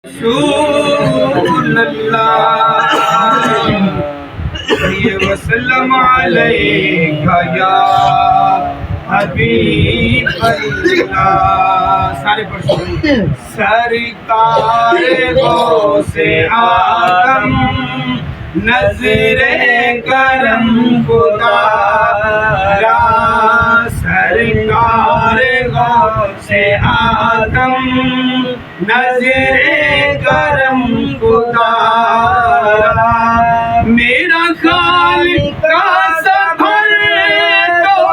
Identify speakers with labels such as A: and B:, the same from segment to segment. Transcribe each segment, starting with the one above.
A: رسول اللہ وسلم علیکہ یا حبیب اللہ. سارے پڑھیں. سرکار غوث آدم نظر کرم خدا را. سرکار غوث آدم نظر کرم خدا را. میرا خالق کا سفر دو،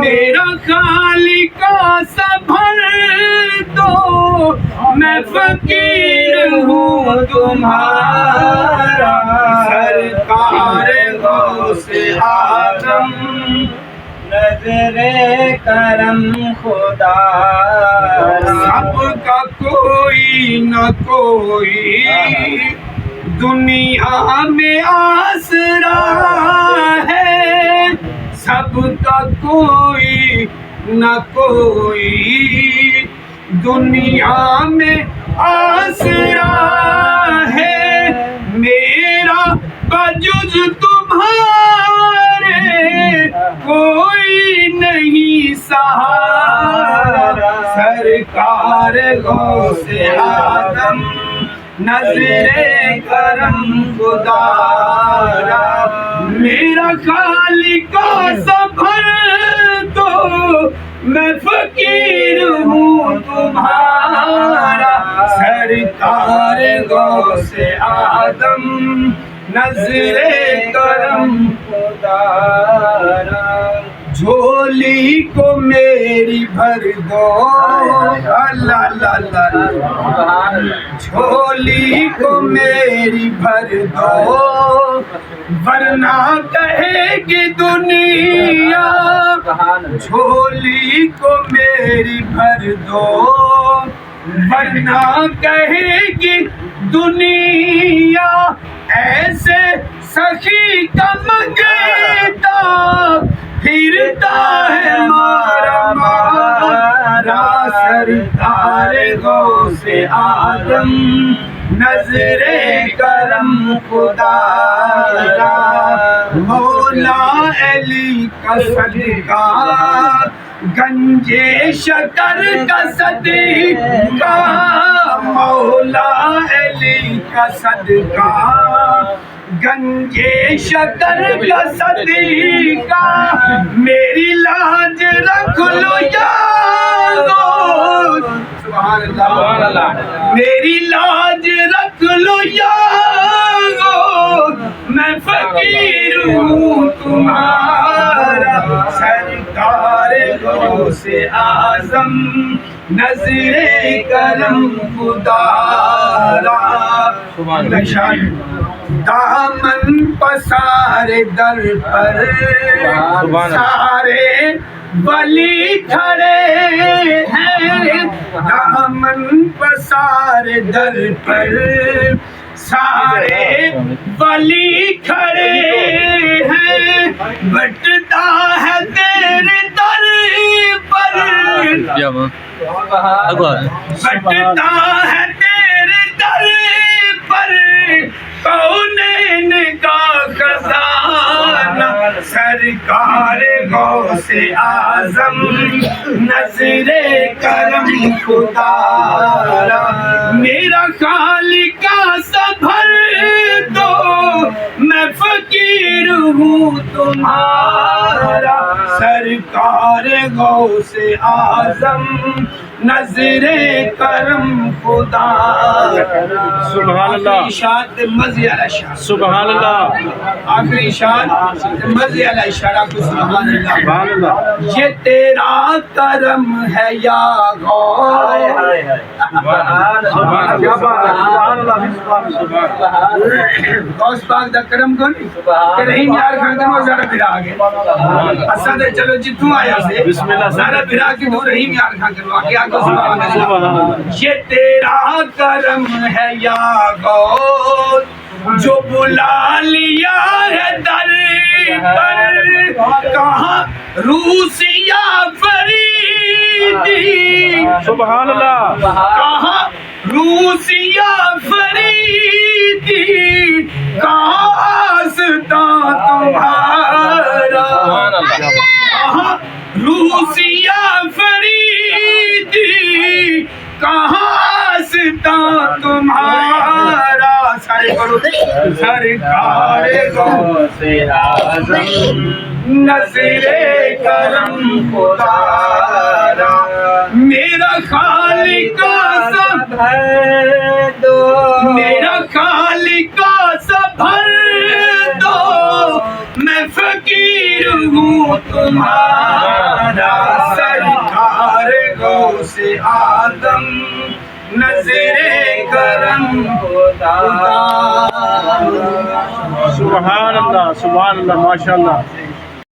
A: میرا خالق کا سفر دو، میں فقیر ہوں تمہارا. سرکار غوث آدم نظر کرم خدا. سب کا کوئی نہ کوئی دنیا میں آسرا ہے، سب کا کوئی نہ کوئی دنیا میں آسرا ہے. میرا بجز تمہارے کوئی نہیں سہارا. سرکار غوث آدم نظر کرم خدا را. میرا خالق کا سفر دو، میں فقیر ہوں تمہارا. سرکار غوث آدم نظر کرم خدا را. جھولی کو میری بھر دو، اللہ اللہ اللہ. جھولی کو میری بھر دو، ورنہ کہے گی دنیا. جھولی کو میری بھر دو، ورنہ کہے گی دنیا. ایسے سخی کا منگتا پھرتا ہے مارا مارا. سرکار غوث آدم نظر کرم خدا را. مولا علی کا صدقہ گنجے شکر کا صدقہ. مولا علی کا صدقہ گنجے شکر کا صدقہ. میری لاج رکھ لو یارو، سبحان اللہ. میری لاج رکھ لو یارو، میں فقیر ہوں تمہارا. سرکار غوث اعظم نظر کرم خدا را. دامن پسار در پر سارے ولی کھڑے ہیں. دامن پسار در پر سارے ولی کھڑے ہیں. بٹتا ہے تیرے در پر، بٹتا ہے تیرے در پر کونین کا خزانہ. سرکار غوث اعظم نظر کرم خدا را. میرا خالق کا سفر دو، میں فقیر ہوں تمہارا. سرکار غوث اعظم نظر کرم خدا.
B: سبحان اللہ.
A: اشارت مزی علی اشارت.
B: سبحان اللہ.
A: آخری اشارت مزی علی اشارت کو. سبحان اللہ.
B: سبحان اللہ.
A: یہ تیرا کرم ہے یا غوث. غوث پاک دا کرم کو نہیں کہ رحیم یار خان کا زارا بھرا آگے اسد چلو جتوں آیا سے زارا بھرا کے وہ رحیم یار خان کا واقعہ کو. سبحان اللہ. یہ تیرا کرم ہے یا غوث جو بلا لیا ہے در پر. کہاں روسیا فریدی،
B: سبحان اللہ.
A: کہاں روسیا فریدی کا آستا تمہارا روسیا فریدی کہاں آستا تمہارا سرکار غوث اعظم نظر کرم خدا میرا خالق سب دو میرا خالق سب بھر دو میں فقیر ہوں تمہارا سرکار غوث اعظم نظر کرم خدا
B: سبحان اللہ ماشاء اللہ.